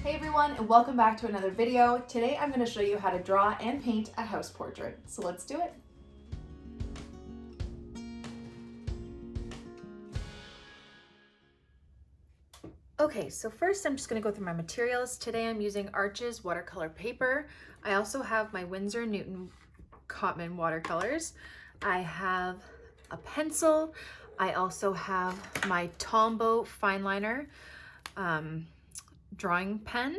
Hey everyone, and welcome back to another video. Today I'm going to show you how to draw and paint a house portrait. So let's do it. Okay, so first I'm just going to go through my materials. Today I'm using Arches watercolor paper. I also have my Winsor Newton Cotman watercolors. I have a pencil. I also have my Tombow fine liner drawing pen,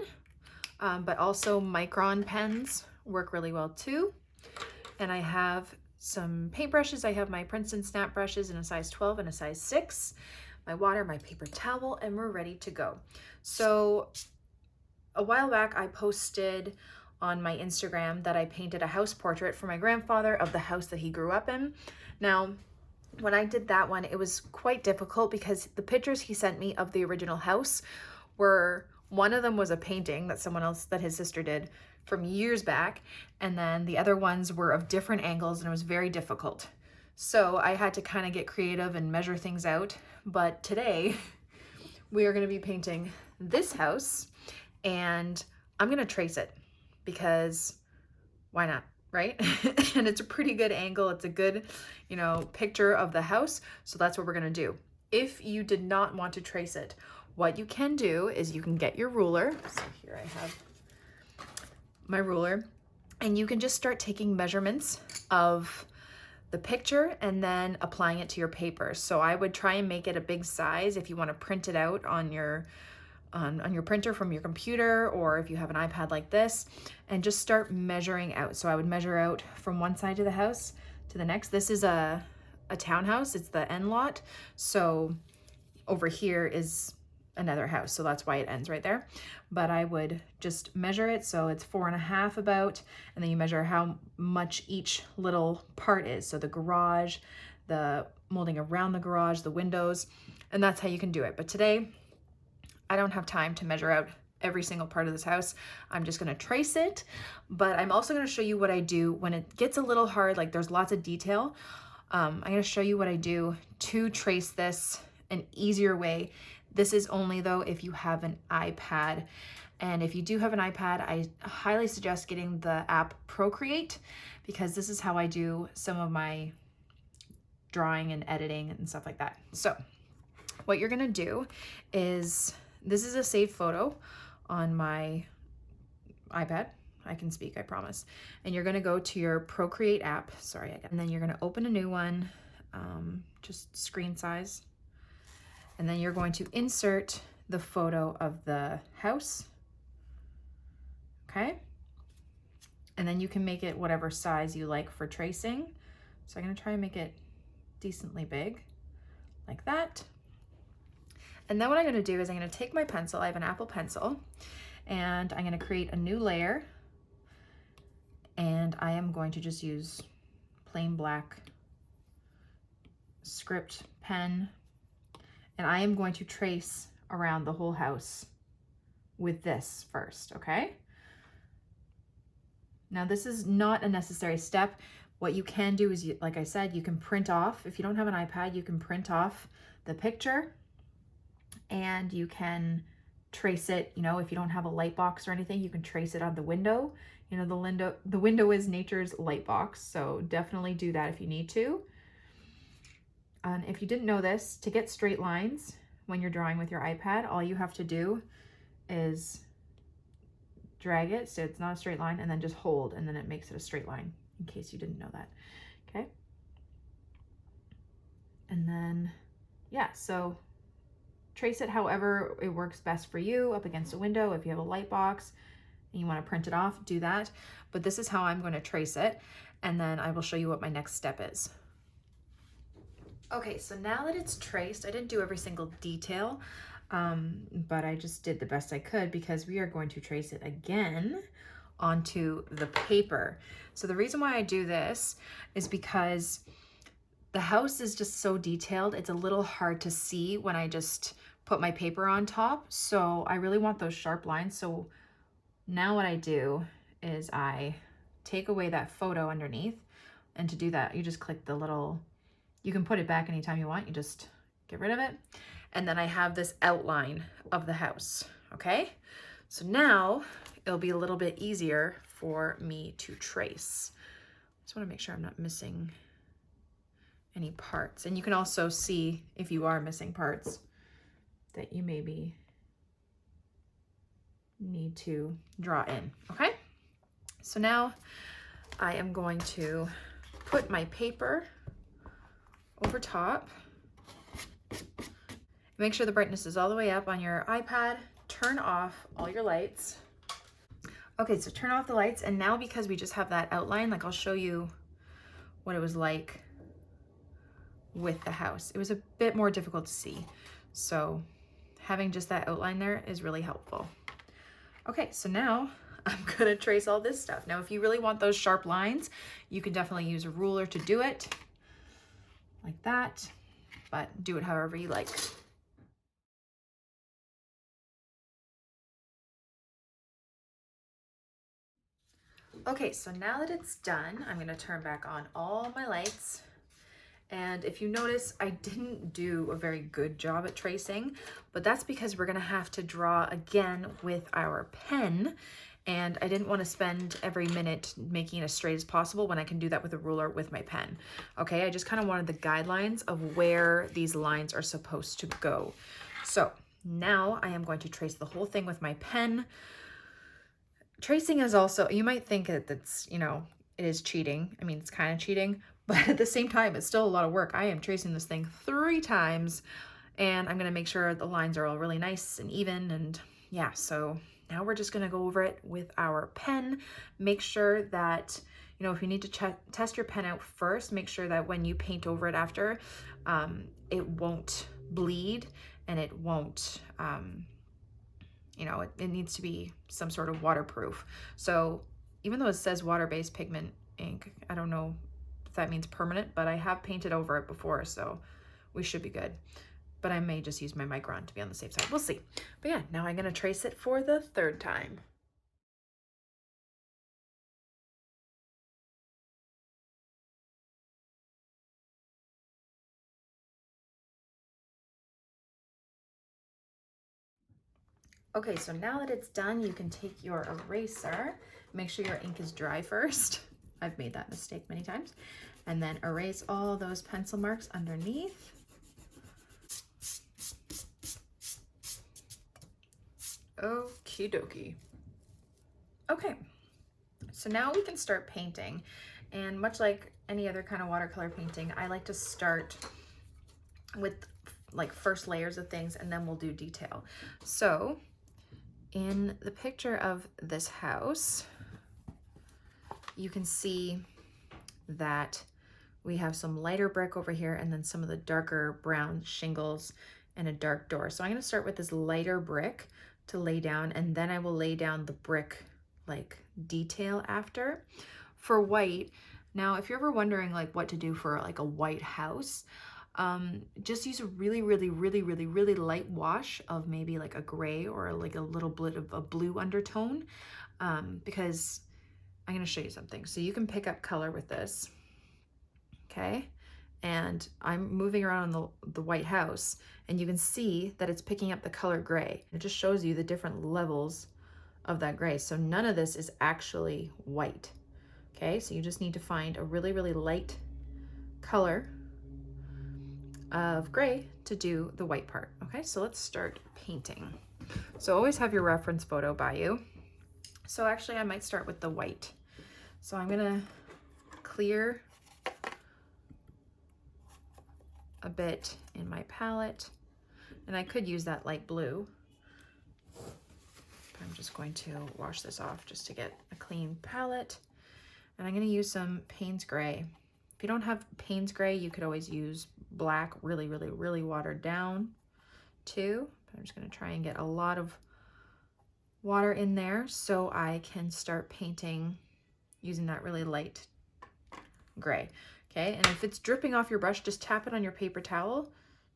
but also Micron pens work really well too. And I have some paintbrushes. I have my Princeton snap brushes in a size 12 and a size 6, my water, my paper towel, and we're ready to go. So a while back I posted on my Instagram that I painted a house portrait for my grandfather of the house that he grew up in. Now, when I did that one, it was quite difficult because the pictures he sent me of the original house were, one of them was a painting that someone else, that his sister did from years back, and then the other ones were of different angles, and it was very difficult. So I had to kind of get creative and measure things out. But today we are going to be painting this house, and I'm going to trace it because why not, right? And it's a pretty good angle. It's a good, picture of the house. So that's what we're going to do. If you did not want to trace it, what you can do is you can get your ruler. So here I have my ruler, and you can just start taking measurements of the picture and then applying it to your paper. So I would try and make it a big size if you want to print it out on your printer from your computer, or if you have an iPad like this, and just start measuring out. So I would measure out from one side of the house to the next. This is a townhouse. It's the end lot. So over here is another house, so that's why it ends right there. But I would just measure it, so it's 4.5 about, and then you measure how much each little part is. So the garage, the molding around the garage, the windows, and that's how you can do it. But today, I don't have time to measure out every single part of this house. I'm just gonna trace it, but I'm also gonna show you what I do when it gets a little hard, like there's lots of detail. I'm gonna show you what I do to trace this an easier way. This is only though if you have an iPad. And if you do have an iPad, I highly suggest getting the app Procreate, because this is how I do some of my drawing and editing and stuff like that. So what you're gonna do is, this is a saved photo on my iPad. I can speak, I promise. And you're gonna go to your Procreate app, and then you're gonna open a new one, just screen size. And then you're going to insert the photo of the house, okay? And then you can make it whatever size you like for tracing. So I'm gonna try and make it decently big, like that. And then what I'm gonna do is I'm gonna take my pencil, I have an Apple pencil, and I'm gonna create a new layer. And I am going to just use plain black script pen. And I am going to trace around the whole house with this first, okay? Now this is not a necessary step. What you can do is, like I said, you can print off. If you don't have an iPad, you can print off the picture and you can trace it, if you don't have a light box or anything, you can trace it on the window. The window is nature's light box, so definitely do that if you need to. And if you didn't know this, to get straight lines when you're drawing with your iPad, all you have to do is drag it so it's not a straight line, and then just hold, and then it makes it a straight line, in case you didn't know that, okay? And then, yeah, so trace it however it works best for you, up against a window. If you have a light box and you want to print it off, do that. But this is how I'm going to trace it, and then I will show you what my next step is. Okay, so now that it's traced, I didn't do every single detail, but I just did the best I could, because we are going to trace it again onto the paper. So the reason why I do this is because the house is just so detailed, it's a little hard to see when I just put my paper on top. So I really want those sharp lines. So now what I do is I take away that photo underneath, and to do that, you just click the little, you can put it back anytime you want, you just get rid of it. And then I have this outline of the house, okay? So now it'll be a little bit easier for me to trace. Just want to make sure I'm not missing any parts. And you can also see if you are missing parts that you maybe need to draw in, okay? So now I am going to put my paper over top. Make sure the brightness is all the way up on your iPad. Turn off all your lights. Okay, so turn off the lights, and now because we just have that outline, like I'll show you what it was like with the house. It was a bit more difficult to see. So having just that outline there is really helpful. Okay, so now I'm gonna trace all this stuff. Now, if you really want those sharp lines, you can definitely use a ruler to do it, like that, but do it however you like. Okay, so now that it's done, I'm gonna turn back on all my lights. And if you notice, I didn't do a very good job at tracing, but that's because we're gonna have to draw again with our pen. And I didn't want to spend every minute making it as straight as possible when I can do that with a ruler with my pen. Okay, I just kind of wanted the guidelines of where these lines are supposed to go. So now I am going to trace the whole thing with my pen. Tracing is also, you might think that it's, you know, it is cheating. I mean, it's kind of cheating, but at the same time, it's still a lot of work. I am tracing this thing 3 times, and I'm going to make sure the lines are all really nice and even. And yeah, so now we're just going to go over it with our pen. Make sure that, you know, if you need to test your pen out first, make sure that when you paint over it after, it won't bleed and it won't, you know, it needs to be some sort of waterproof. So even though it says water-based pigment ink, I don't know if that means permanent, but I have painted over it before, so we should be good. But I may just use my Micron to be on the safe side. We'll see. But yeah, now I'm gonna trace it for the 3rd time. Okay, so now that it's done, you can take your eraser. Make sure your ink is dry first. I've made that mistake many times. And then erase all those pencil marks underneath. Okie dokie. Okay, so now we can start painting. And much like any other kind of watercolor painting, I like to start with like first layers of things and then we'll do detail. So in the picture of this house, you can see that we have some lighter brick over here and then some of the darker brown shingles and a dark door. So I'm going to start with this lighter brick to lay down, and then I will lay down the brick like detail after. For white, now if you're ever wondering like what to do for like a white house, just use a really light wash of maybe like a gray or like a little bit of a blue undertone, because I'm going to show you something. So you can pick up color with this, okay? And I'm moving around the white house, and you can see that it's picking up the color gray. It just shows you the different levels of that gray. So none of this is actually white, okay? So you just need to find a really light color of gray to do the white part. Okay, so let's start painting. So always have your reference photo by you. So actually I might start with the white. So I'm gonna clear a bit in my palette, and I could use that light blue, but I'm just going to wash this off just to get a clean palette. And I'm gonna use some Payne's Gray. If you don't have Payne's Gray, you could always use black, really watered down too. But I'm just gonna try and get a lot of water in there so I can start painting using that really light gray. Okay, and if it's dripping off your brush, just tap it on your paper towel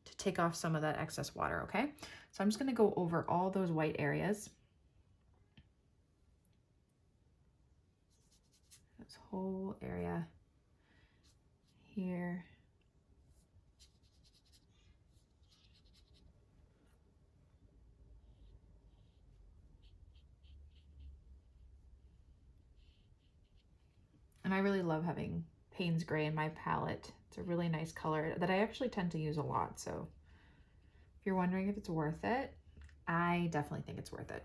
to take off some of that excess water, okay? So I'm just gonna go over all those white areas. This whole area here. And I really love having Payne's Gray in my palette. It's a really nice color that I actually tend to use a lot. So if you're wondering if it's worth it, I definitely think it's worth it.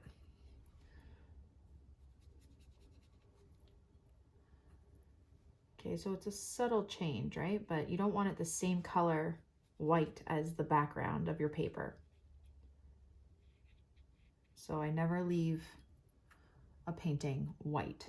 Okay, so it's a subtle change, right? But you don't want it the same color white as the background of your paper. So I never leave a painting white.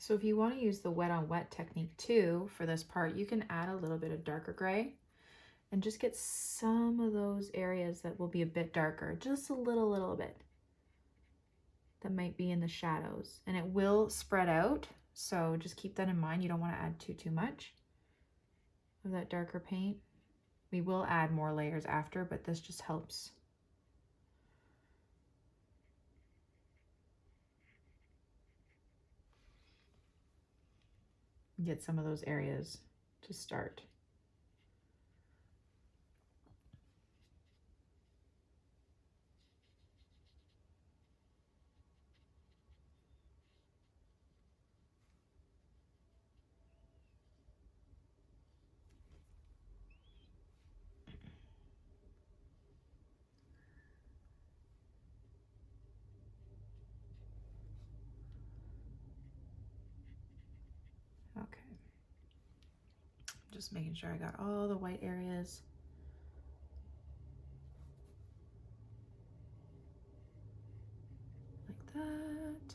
So if you want to use the wet on wet technique too for this part, you can add a little bit of darker gray and just get some of those areas that will be a bit darker, just a little bit, that might be in the shadows, and it will spread out. So just keep that in mind. You don't want to add too much of that darker paint. We will add more layers after, but this just helps. Get some of those areas to start. Okay. Just making sure I got all the white areas. Like that.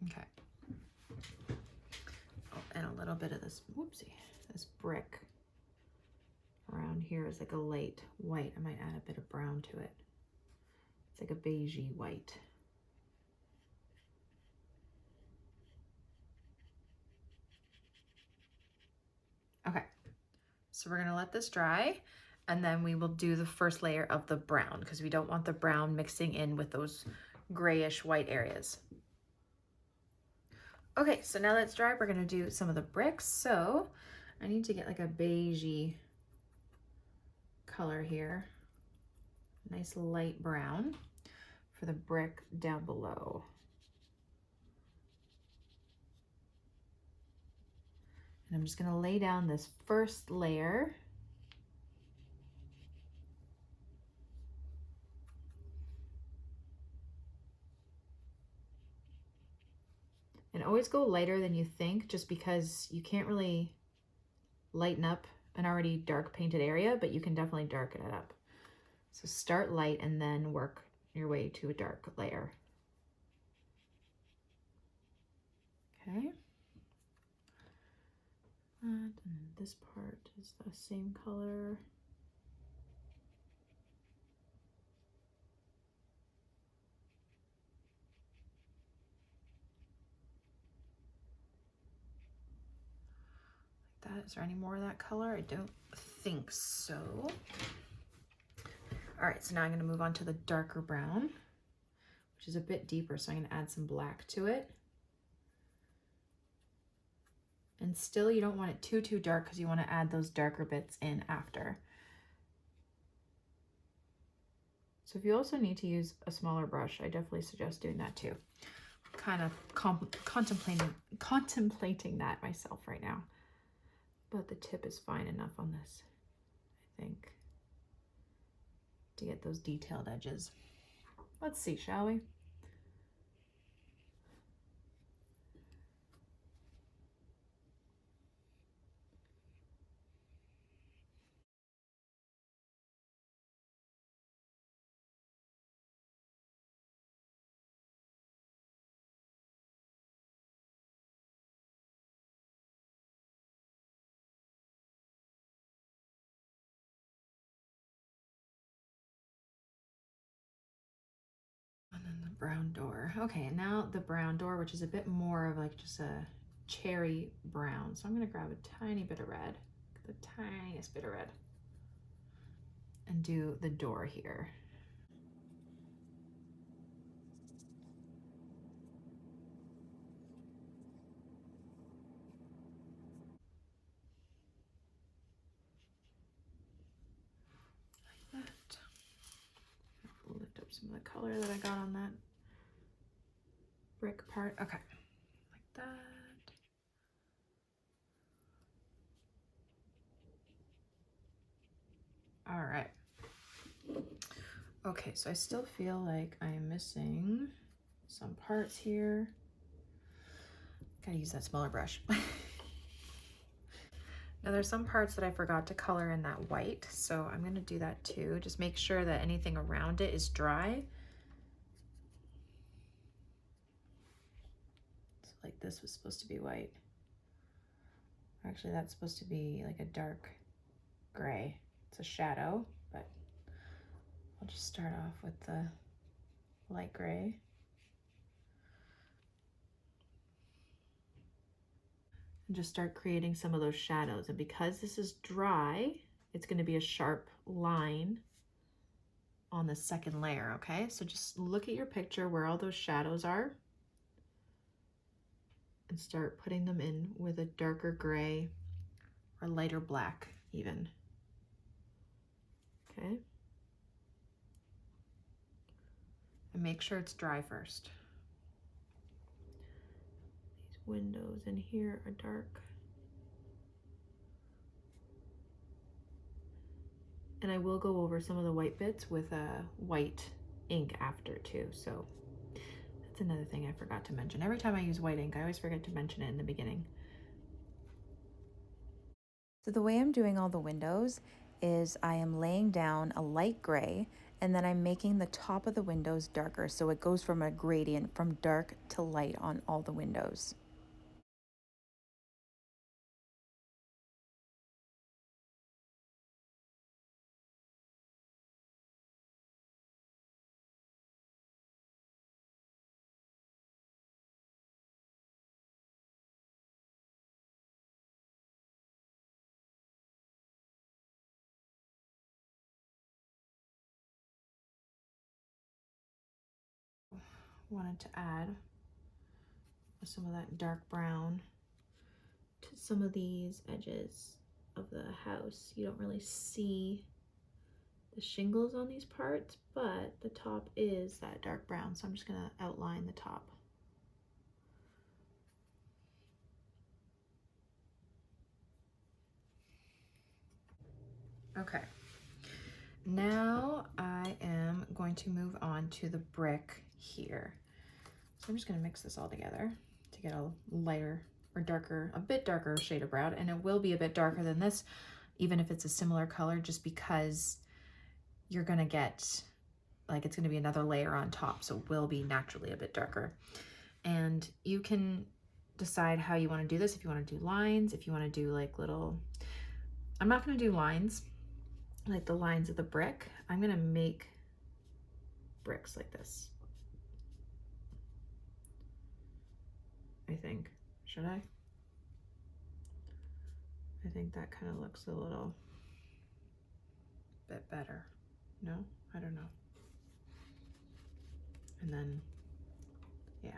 Okay. Oh, and a little bit of this, whoopsie, this brick around here is like a light white. I might add a bit of brown to it. It's like a beigey white. Okay, so we're gonna let this dry, and then we will do the first layer of the brown because we don't want the brown mixing in with those grayish white areas. Okay, so now that it's dry, we're gonna do some of the bricks. So I need to get like a beigey color here. Nice light brown for the brick down below. And I'm just gonna lay down this first layer. And always go lighter than you think, just because you can't really lighten up an already dark painted area, but you can definitely darken it up. So start light and then work your way to a dark layer. Okay. And this part is the same color. Like that. Is there any more of that color? I don't think so. All right, so now I'm gonna move on to the darker brown, which is a bit deeper, so I'm gonna add some black to it. And still, you don't want it too dark because you want to add those darker bits in after. So if you also need to use a smaller brush, I definitely suggest doing that too. Kind of contemplating that myself right now. But the tip is fine enough on this, I think, to get those detailed edges. Let's see, shall we? brown door. Okay, and now the brown door, which is a bit more of like just a cherry brown. So I'm gonna grab a tiny bit of red, the tiniest bit of red, and do the door here. Like that. Lift up some of the color that I got on that brick part. Okay, like that. All right. Okay, so I still feel like I'm missing some parts here. Gotta use that smaller brush. Now there's some parts that I forgot to color in that white, so I'm gonna do that too. Just make sure that anything around it is dry. So like this was supposed to be white. Actually, that's supposed to be like a dark gray. It's a shadow, but I'll just start off with the light gray. And just start creating some of those shadows. And because this is dry, it's going to be a sharp line on the second layer, okay? So just look at your picture where all those shadows are and start putting them in with a darker gray or lighter black even, okay? And make sure it's dry first. These windows in here are dark. And I will go over some of the white bits with a white ink after too. So that's another thing I forgot to mention. Every time I use white ink, I always forget to mention it in the beginning. So the way I'm doing all the windows is I am laying down a light gray and then I'm making the top of the windows darker. So it goes from a gradient from dark to light on all the windows. Wanted to add some of that dark brown to some of these edges of the house. You don't really see the shingles on these parts, but the top is that dark brown. So I'm just gonna outline the top. Okay, now I am going to move on to the brick here. So I'm just gonna mix this all together to get a lighter or darker, a bit darker shade of brown, and it will be a bit darker than this, even if it's a similar color, just because you're gonna get, like it's gonna be another layer on top, so it will be naturally a bit darker. And you can decide how you wanna do this, if you wanna do lines, if you wanna do like little, I'm not gonna do lines, like the lines of the brick. I'm gonna make bricks like this. I think. Should I? I think that kind of looks a little bit better. No? I don't know. And then, yeah,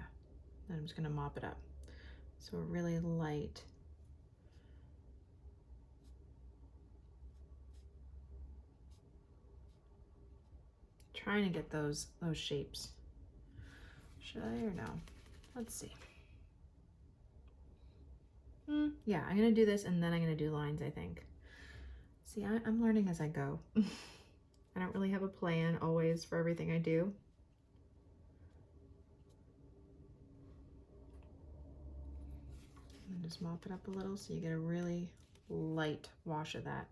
then I'm just gonna mop it up. So a really light. Trying to get those shapes. Should I or no? Let's see. Yeah, I'm gonna do this and then I'm gonna do lines, I think. See, I'm learning as I go. I don't really have a plan always for everything I do. And just mop it up a little so you get a really light wash of that.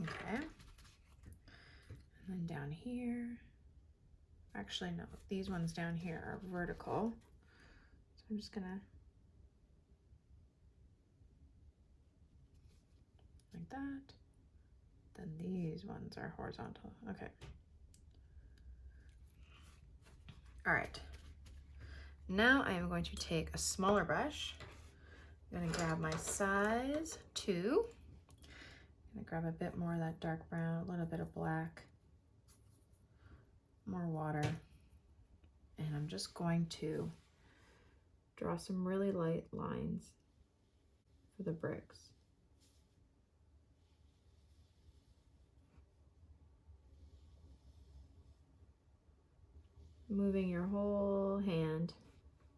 Okay. And then down here, actually no, these ones down here are vertical. So I'm just gonna, like that. Then these ones are horizontal. Okay. All right. Now I am going to take a smaller brush. I'm gonna grab my size 2. I'm gonna grab a bit more of that dark brown, a little bit of black, more water, and I'm just going to draw some really light lines for the bricks. Moving your whole hand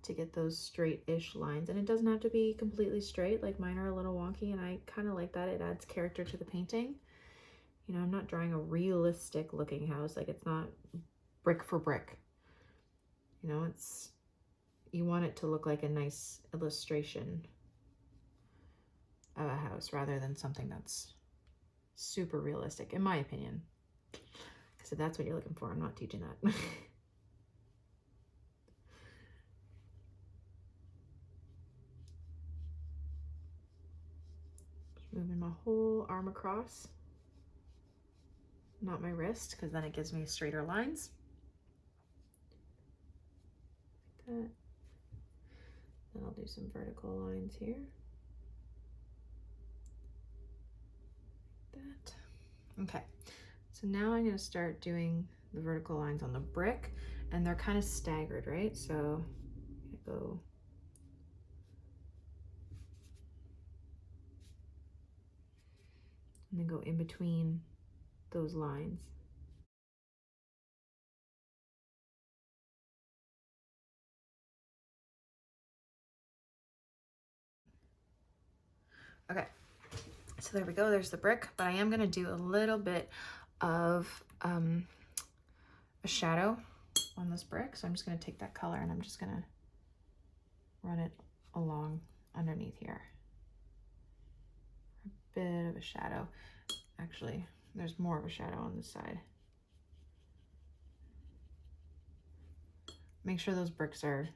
to get those straight-ish lines. And it doesn't have to be completely straight, like mine are a little wonky, and I kind of like that. It adds character to the painting. You know, I'm not drawing a realistic looking house, like it's not brick for brick. You know, it's, you want it to look like a nice illustration of a house rather than something that's super realistic, in my opinion. Because if that's what you're looking for, I'm not teaching that. Just moving my whole arm across, not my wrist, because then it gives me straighter lines. Like that. Then I'll do some vertical lines here. Like that. Okay, so now I'm going to start doing the vertical lines on the brick, and they're kind of staggered, right? So I'm going to go and then go in between those lines. Okay, so there we go, there's the brick, but I am gonna do a little bit of a shadow on this brick. So I'm just gonna take that color and I'm just gonna run it along underneath here. A bit of a shadow. Actually, there's more of a shadow on this side. Make sure those bricks are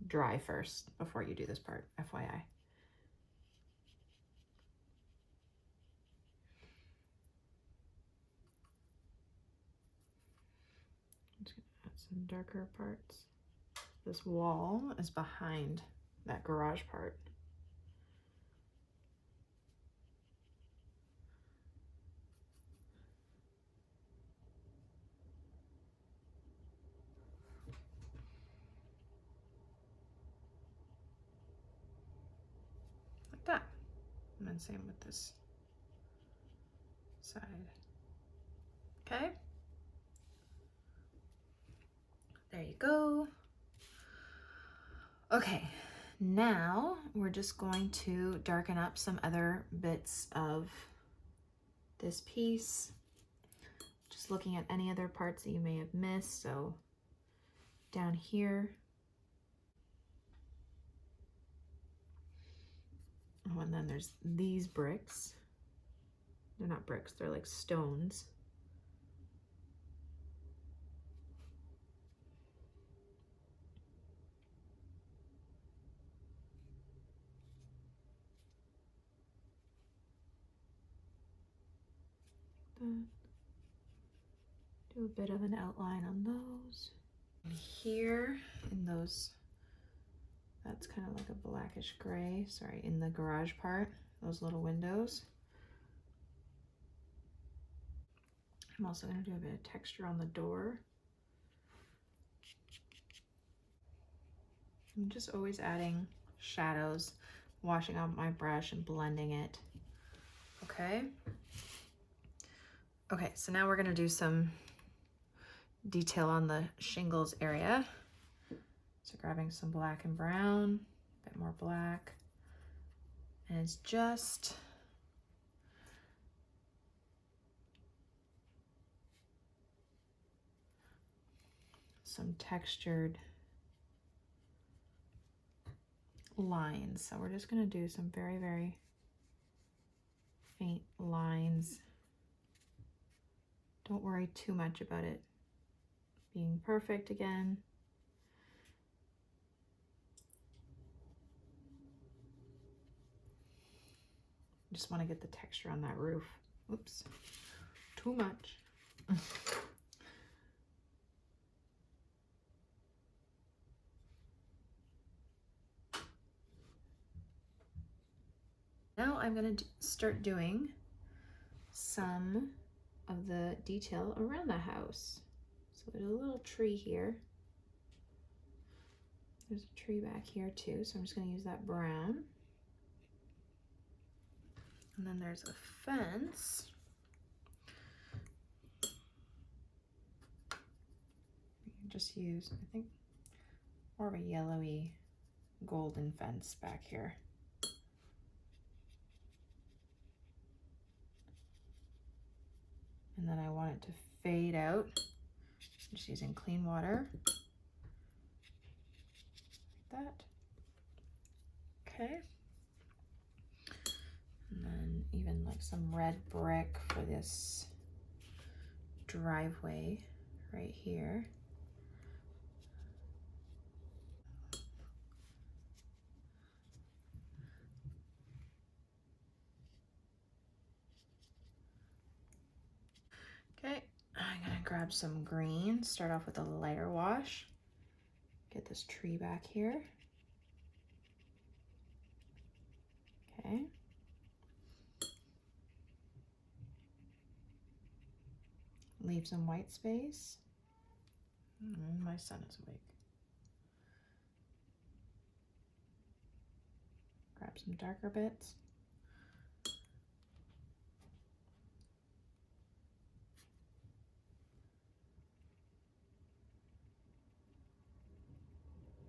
dry first before you do this part, FYI. I'm just gonna add some darker parts. This wall is behind that garage part. Like that. And then same with this side. Okay. There you go. Okay, now we're just going to darken up some other bits of this piece. Just looking at any other parts that you may have missed. So down here. Oh, and then there's these bricks. They're not bricks, they're like stones. Do a bit of an outline on those. And here in those, that's kind of like a blackish gray, sorry, in the garage part, those little windows. I'm also going to do a bit of texture on the door. I'm just always adding shadows, washing out my brush and blending it. Okay. Okay, so now we're going to do some detail on the shingles area. So grabbing some black and brown, a bit more black, and it's just some textured lines. So we're just going to do some very, very faint lines don't worry too much about it being perfect again. Just want to get the texture on that roof. Oops, too much. Now I'm going to start doing some of the detail around the house. So there's a little tree here. There's a tree back here too, so I'm just going to use that brown. And then there's a fence. Just use, I think, more of a yellowy golden fence back here. And then I want it to fade out. I'm just using clean water. Like that. Okay. And then even like some red brick for this driveway right here. Okay, I'm gonna grab some green, start off with a lighter wash. Get this tree back here. Okay. Leave some white space. My son is awake. Grab some darker bits.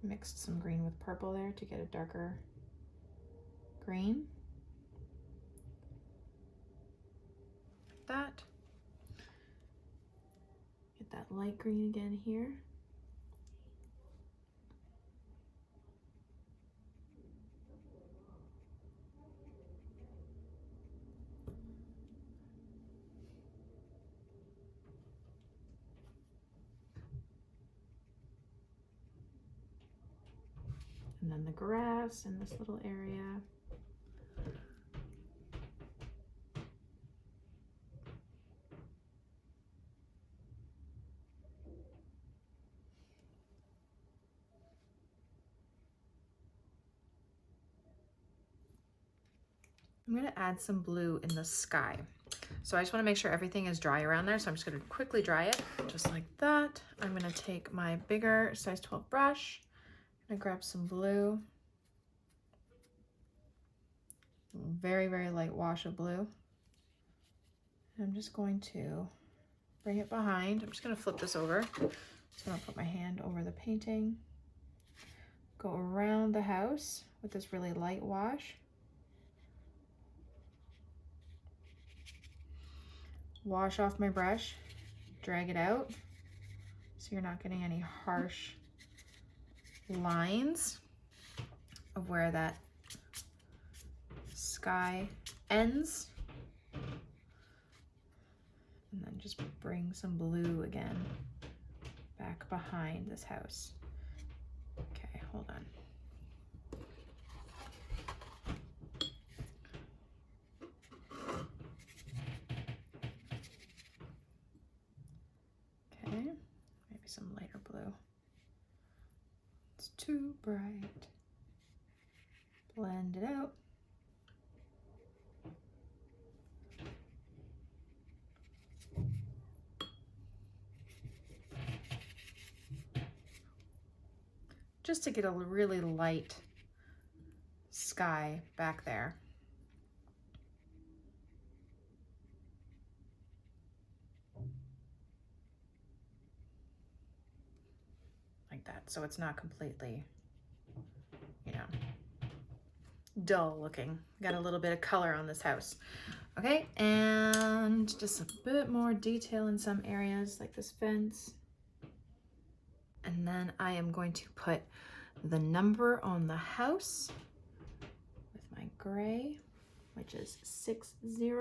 Mixed some green with purple there to get a darker green. Like that. Get that light green again here. And then the grass in this little area. I'm gonna add some blue in the sky. So I just wanna make sure everything is dry around there. So I'm just gonna quickly dry it, just like that. I'm gonna take my bigger size 12 brush. I'm gonna grab some blue. Very, very light wash of blue. And I'm just going to bring it behind. I'm just gonna flip this over. Just gonna put my hand over the painting. Go around the house with this really light wash. Wash off my brush, drag it out so you're not getting any harsh lines of where that sky ends. And then just bring some blue again back behind this house. Okay, hold on. Okay, maybe some lighter blue. It's too bright. Blend it out. Just to get a really light sky back there. Like that, so it's not completely, you know, dull looking. Got a little bit of color on this house. Okay, and just a bit more detail in some areas like this fence. And then I am going to put the number on the house with my gray, which is 60.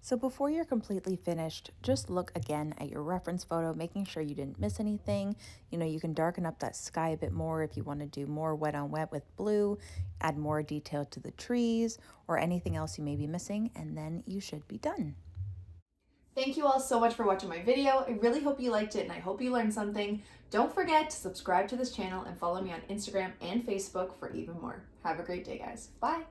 So before you're completely finished, just look again at your reference photo, making sure you didn't miss anything. You know, you can darken up that sky a bit more if you want to do more wet on wet with blue, add more detail to the trees, or anything else you may be missing, and then you should be done. Thank you all so much for watching my video. I really hope you liked it and I hope you learned something. Don't forget to subscribe to this channel and follow me on Instagram and Facebook for even more. Have a great day, guys. Bye.